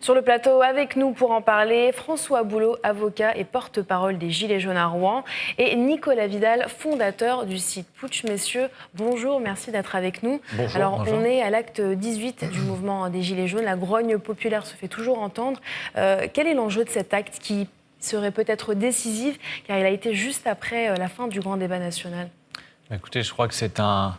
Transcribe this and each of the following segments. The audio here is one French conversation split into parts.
Sur le plateau avec nous pour en parler, François Boulot, avocat et porte-parole des Gilets jaunes à Rouen, et Nicolas Vidal, fondateur du site Putsch. Messieurs, bonjour, merci d'être avec nous. Bonjour. Alors, bonjour. On est à l'acte 18 du mouvement des Gilets jaunes. La grogne populaire se fait toujours entendre. Quel est l'enjeu de cet acte qui serait peut-être décisif, car il a été juste après la fin du grand débat national? Écoutez, je crois que c'est un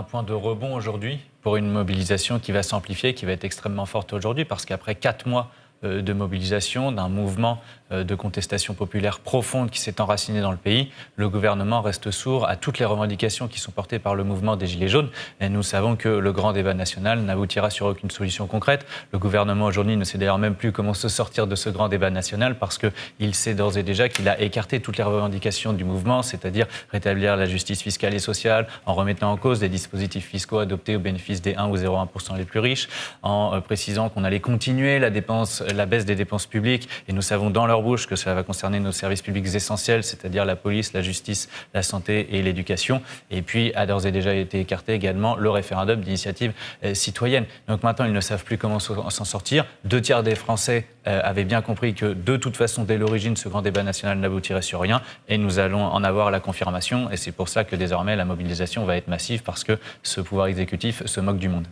point de rebond aujourd'hui pour une mobilisation qui va s'amplifier, qui va être extrêmement forte aujourd'hui, parce qu'après 4 mois de mobilisation, d'un mouvement de contestation populaire profonde qui s'est enraciné dans le pays, le gouvernement reste sourd à toutes les revendications qui sont portées par le mouvement des Gilets jaunes. Et nous savons que le grand débat national n'aboutira sur aucune solution concrète. Le gouvernement aujourd'hui ne sait d'ailleurs même plus comment se sortir de ce grand débat national, parce qu'il sait d'ores et déjà qu'il a écarté toutes les revendications du mouvement, c'est-à-dire rétablir la justice fiscale et sociale, en remettant en cause des dispositifs fiscaux adoptés au bénéfice des 1 ou 0,1% les plus riches, en précisant qu'on allait continuer la baisse des dépenses publiques. Et nous savons dans leur bouche que cela va concerner nos services publics essentiels, c'est-à-dire la police, la justice, la santé et l'éducation. Et puis a d'ores et déjà été écarté également le référendum d'initiative citoyenne. Donc maintenant, ils ne savent plus comment s'en sortir. 2 tiers des Français avaient bien compris que de toute façon, dès l'origine, ce grand débat national n'aboutirait sur rien. Et nous allons en avoir la confirmation. Et c'est pour ça que désormais, la mobilisation va être massive, parce que ce pouvoir exécutif se moque du monde.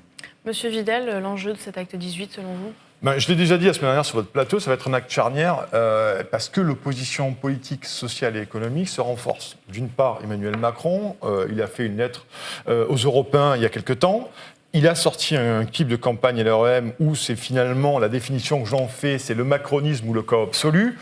Monsieur Vidal, l'enjeu de cet acte 18, selon vous? Je l'ai déjà dit la semaine dernière sur votre plateau, ça va être un acte charnière parce que l'opposition politique, sociale et économique se renforce. D'une part, Emmanuel Macron, il a fait une lettre aux Européens il y a quelque temps. Il a sorti un clip de campagne LREM où c'est finalement la définition que j'en fais, c'est le macronisme ou le chaos absolu.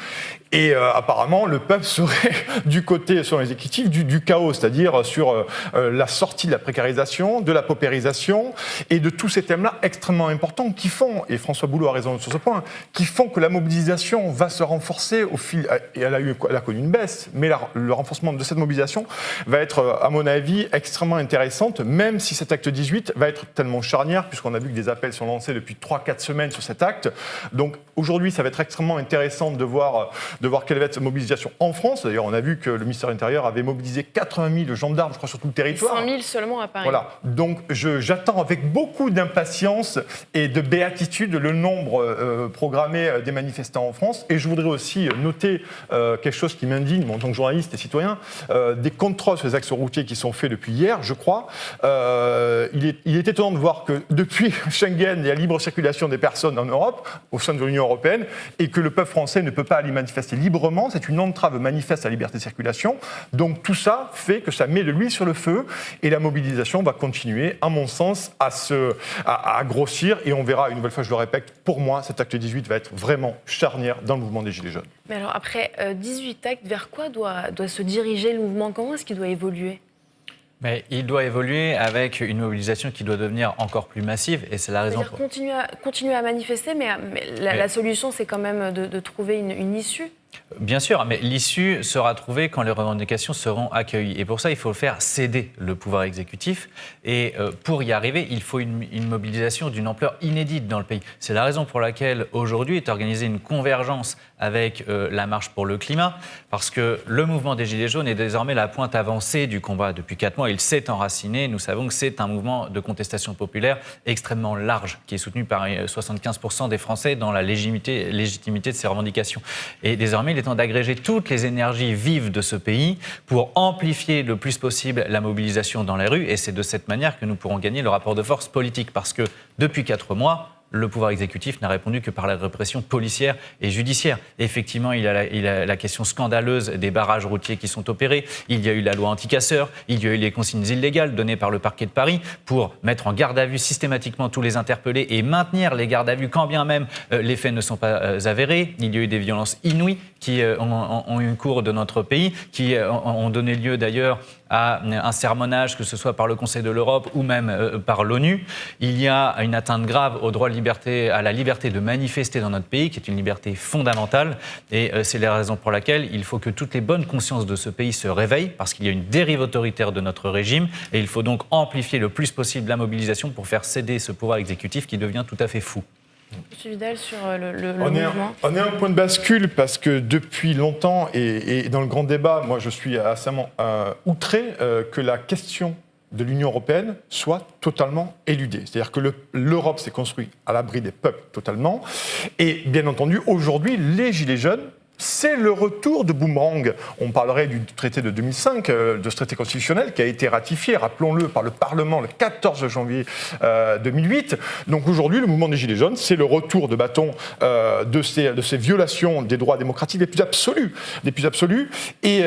Et apparemment, le peuple serait du côté, selon l'exécutif, du chaos, c'est-à-dire sur la sortie de la précarisation, de la paupérisation et de tous ces thèmes-là extrêmement importants qui font, et François Boulot a raison sur ce point, qui font que la mobilisation va se renforcer au fil. Et elle a connu une baisse, mais le renforcement de cette mobilisation va être, à mon avis, extrêmement intéressante, même si cet acte 18 va être tellement charnière, puisqu'on a vu que des appels sont lancés depuis 3-4 semaines sur cet acte. Donc aujourd'hui, ça va être extrêmement intéressant de voir quelle va être cette mobilisation en France. D'ailleurs, on a vu que le ministère de l'Intérieur avait mobilisé 80 000 gendarmes, je crois, sur tout le territoire. 100 000 seulement à Paris. Voilà. Donc, j'attends avec beaucoup d'impatience et de béatitude le nombre programmé des manifestants en France. Et je voudrais aussi noter quelque chose qui m'indigne, en tant que journaliste et citoyen, des contrôles sur les axes routiers qui sont faits depuis hier, je crois. Il est étonnant de voir que depuis Schengen, il y a libre circulation des personnes en Europe, au sein de l'Union européenne, et que le peuple français ne peut pas aller manifester librement. C'est une entrave manifeste à la liberté de circulation. Donc tout ça fait que ça met de l'huile sur le feu, et la mobilisation va continuer, à mon sens, à grossir. Et on verra, une nouvelle fois, je le répète, pour moi, cet acte 18 va être vraiment charnière dans le mouvement des Gilets jaunes. Mais alors, après 18 actes, vers quoi doit se diriger le mouvement? Comment est-ce qu'il doit évoluer? Mais il doit évoluer avec une mobilisation qui doit devenir encore plus massive, et c'est la raison. C'est-à-dire continuer à manifester, mais la solution, c'est quand même de trouver une issue. Bien sûr, mais l'issue sera trouvée quand les revendications seront accueillies. Et pour ça, il faut faire céder le pouvoir exécutif. Et pour y arriver, il faut une mobilisation d'une ampleur inédite dans le pays. C'est la raison pour laquelle aujourd'hui est organisée une convergence avec la marche pour le climat, parce que le mouvement des Gilets jaunes est désormais la pointe avancée du combat. Depuis 4 mois, il s'est enraciné. Nous savons que c'est un mouvement de contestation populaire extrêmement large, qui est soutenu par 75% des Français dans la légitimité de ses revendications. Et désormais, il est temps d'agréger toutes les énergies vives de ce pays pour amplifier le plus possible la mobilisation dans les rues. Et c'est de cette manière que nous pourrons gagner le rapport de force politique. Parce que depuis 4 mois, le pouvoir exécutif n'a répondu que par la répression policière et judiciaire. Effectivement, il y a la question scandaleuse des barrages routiers qui sont opérés. Il y a eu la loi anti-casseurs. Il y a eu les consignes illégales données par le parquet de Paris pour mettre en garde à vue systématiquement tous les interpellés et maintenir les gardes à vue quand bien même les faits ne sont pas avérés. Il y a eu des violences inouïes qui ont eu cours de notre pays, qui ont donné lieu d'ailleurs à un sermonnage, que ce soit par le Conseil de l'Europe ou même par l'ONU. Il y a une atteinte grave au droit à la liberté de manifester dans notre pays, qui est une liberté fondamentale. Et c'est la raison pour laquelle il faut que toutes les bonnes consciences de ce pays se réveillent, parce qu'il y a une dérive autoritaire de notre régime. Et il faut donc amplifier le plus possible la mobilisation pour faire céder ce pouvoir exécutif qui devient tout à fait fou. M. Vidal, sur le mouvement. On est à un point de bascule parce que depuis longtemps, et dans le grand débat, moi je suis assez outré que la question de l'Union européenne soit totalement éludé. C'est-à-dire que l'Europe s'est construite à l'abri des peuples totalement. Et bien entendu, aujourd'hui, les Gilets jaunes, c'est le retour de boomerang. On parlerait du traité de 2005, de ce traité constitutionnel qui a été ratifié, rappelons-le, par le Parlement le 14 janvier 2008. Donc aujourd'hui, le mouvement des Gilets jaunes, c'est le retour de bâton de ces violations des droits démocratiques les plus absolus. Et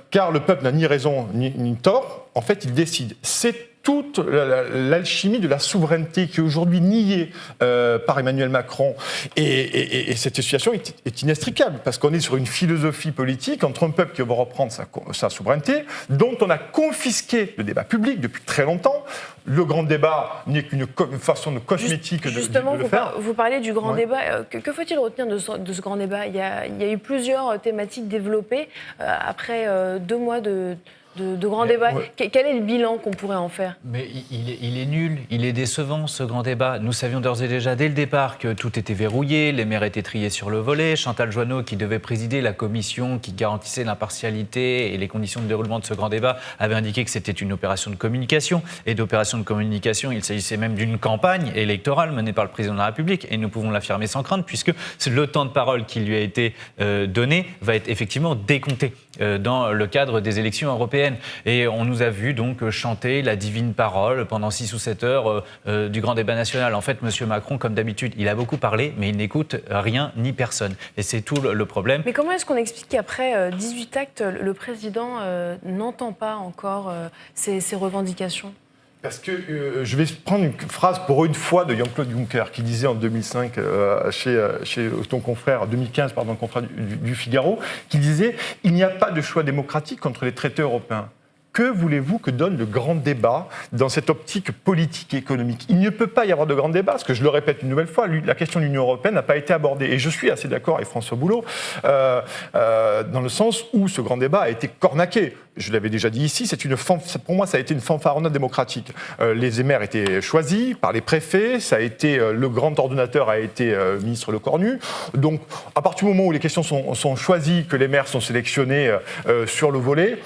car le peuple n'a ni raison ni tort, en fait, il décide. C'est toute l'alchimie de la souveraineté qui est aujourd'hui niée par Emmanuel Macron. Et cette situation est inextricable, parce qu'on est sur une philosophie politique entre un peuple qui veut reprendre sa souveraineté, dont on a confisqué le débat public depuis très longtemps. Le grand débat n'est qu'une façon de cosmétique Justement, de le faire. Vous parlez du grand débat. Que faut-il retenir de ce grand débat ? Il y a eu plusieurs thématiques développées après 2 mois de grand débat. Ouais. Quel est le bilan qu'on pourrait en faire ? Mais il est nul, il est décevant ce grand débat. Nous savions d'ores et déjà dès le départ que tout était verrouillé, les maires étaient triés sur le volet. Chantal Joanneau, qui devait présider la commission qui garantissait l'impartialité et les conditions de déroulement de ce grand débat, avait indiqué que c'était une opération de communication. Et d'opération de communication, il s'agissait même d'une campagne électorale menée par le président de la République. Et nous pouvons l'affirmer sans crainte, puisque le temps de parole qui lui a été donné va être effectivement décompté dans le cadre des élections européennes. Et on nous a vu donc chanter la divine parole pendant 6 ou 7 heures du grand débat national. En fait, M. Macron, comme d'habitude, il a beaucoup parlé, mais il n'écoute rien ni personne. Et c'est tout le problème. Mais comment est-ce qu'on explique qu'après 18 actes, le président n'entend pas encore ces revendications ? Parce que je vais prendre une phrase pour une fois de Jean-Claude Juncker qui disait en 2005 chez ton confrère, 2015 pardon, confrère du Figaro, qui disait « Il n'y a pas de choix démocratique entre les traités européens ». Que voulez-vous que donne le grand débat dans cette optique politique et économique ? Il ne peut pas y avoir de grand débat, parce que je le répète une nouvelle fois, la question de l'Union européenne n'a pas été abordée. Et je suis assez d'accord avec François Boulot, dans le sens où ce grand débat a été cornaqué. Je l'avais déjà dit ici, pour moi ça a été une fanfaronnade démocratique. Les émers étaient choisis par les préfets, le grand ordonnateur a été ministre Lecornu. Donc à partir du moment où les questions sont choisies, que les maires sont sélectionnés sur le volet,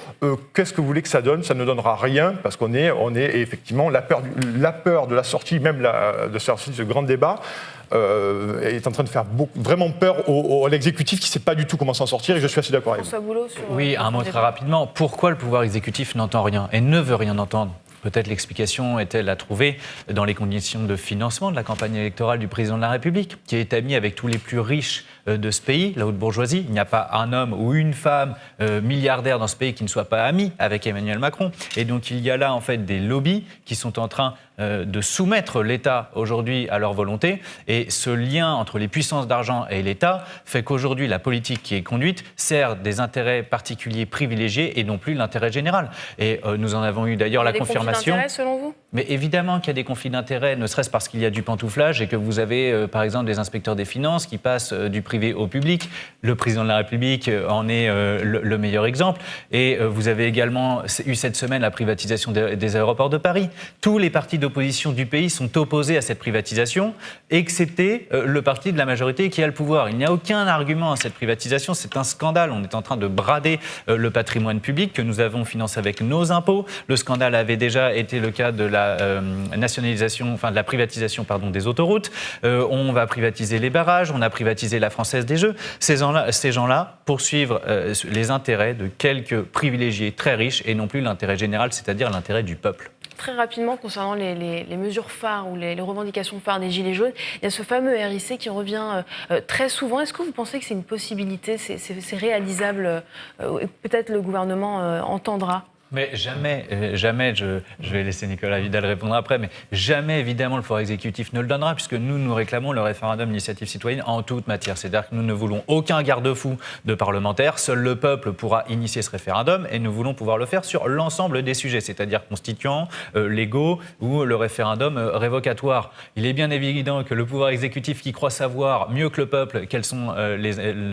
qu'est-ce que vous voulez que ça donne ? Ça ne donnera rien, parce qu'on est effectivement la peur de la sortie, même de ce grand débat, est en train de faire vraiment peur à l'exécutif qui ne sait pas du tout comment s'en sortir, et je suis assez d'accord avec vous. Oui, un mot très rapidement. Pourquoi le pouvoir exécutif n'entend rien et ne veut rien entendre ? Peut-être l'explication est-elle à trouver dans les conditions de financement de la campagne électorale du président de la République, qui est ami avec tous les plus riches de ce pays, la haute bourgeoisie. Il n'y a pas un homme ou une femme milliardaire dans ce pays qui ne soit pas ami avec Emmanuel Macron. Et donc il y a là en fait des lobbies qui sont en train de soumettre l'État aujourd'hui à leur volonté. Et ce lien entre les puissances d'argent et l'État fait qu'aujourd'hui la politique qui est conduite sert des intérêts particuliers privilégiés et non plus l'intérêt général. Et nous en avons eu d'ailleurs la confirmation. Il y a des conflits d'intérêts selon vous ? Mais évidemment qu'il y a des conflits d'intérêts, ne serait-ce parce qu'il y a du pantouflage et que vous avez, par exemple, des inspecteurs des finances qui passent du privé au public. Le président de la République en est le meilleur exemple. Et vous avez également eu cette semaine la privatisation des aéroports de Paris. Tous les partis d'opposition du pays sont opposés à cette privatisation, excepté le parti de la majorité qui a le pouvoir. Il n'y a aucun argument à cette privatisation. C'est un scandale. On est en train de brader le patrimoine public que nous avons financé avec nos impôts. Le scandale avait déjà été le cas de la de la privatisation des autoroutes. On va privatiser les barrages, on a privatisé la Française des Jeux. Ces gens-là poursuivent les intérêts de quelques privilégiés très riches et non plus l'intérêt général, c'est-à-dire l'intérêt du peuple. Très rapidement, concernant les mesures phares ou les revendications phares des Gilets jaunes, il y a ce fameux RIC qui revient très souvent. Est-ce que vous pensez que c'est une possibilité, c'est réalisable, peut-être le gouvernement entendra ? Mais jamais, je vais laisser Nicolas Vidal répondre après, mais jamais, évidemment, le pouvoir exécutif ne le donnera, puisque nous réclamons le référendum d'initiative citoyenne en toute matière. C'est-à-dire que nous ne voulons aucun garde-fou de parlementaires, seul le peuple pourra initier ce référendum, et nous voulons pouvoir le faire sur l'ensemble des sujets, c'est-à-dire constituants, légaux ou le référendum révocatoire. Il est bien évident que le pouvoir exécutif, qui croit savoir mieux que le peuple quels sont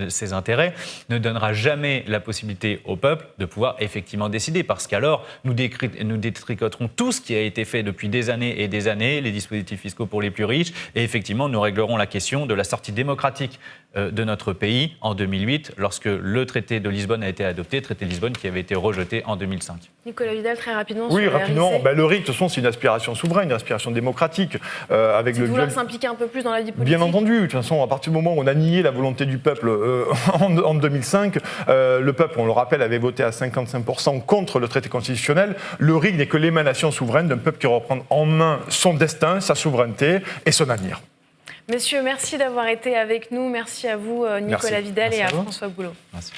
ses intérêts, ne donnera jamais la possibilité au peuple de pouvoir effectivement décider, parce parce qu'alors nous détricoterons tout ce qui a été fait depuis des années et des années, les dispositifs fiscaux pour les plus riches, et effectivement nous réglerons la question de la sortie démocratique de notre pays en 2008, lorsque le traité de Lisbonne a été adopté, traité de Lisbonne qui avait été rejeté en 2005. Nicolas Vidal, très rapidement. Oui, sur le rapidement. RIC. Le RIC, de toute façon, c'est une aspiration souveraine, une aspiration démocratique. Avec C'est de le vouloir s'impliquer un peu plus dans la vie politique. Bien entendu. De toute façon, à partir du moment où on a nié la volonté du peuple en 2005, le peuple, on le rappelle, avait voté à 55% contre le traité constitutionnel. Le RIC n'est que l'émanation souveraine d'un peuple qui reprend en main son destin, sa souveraineté et son avenir. Messieurs, merci d'avoir été avec nous. Merci à vous, Nicolas Vidal, Merci et à à vous. François Goulot. Merci.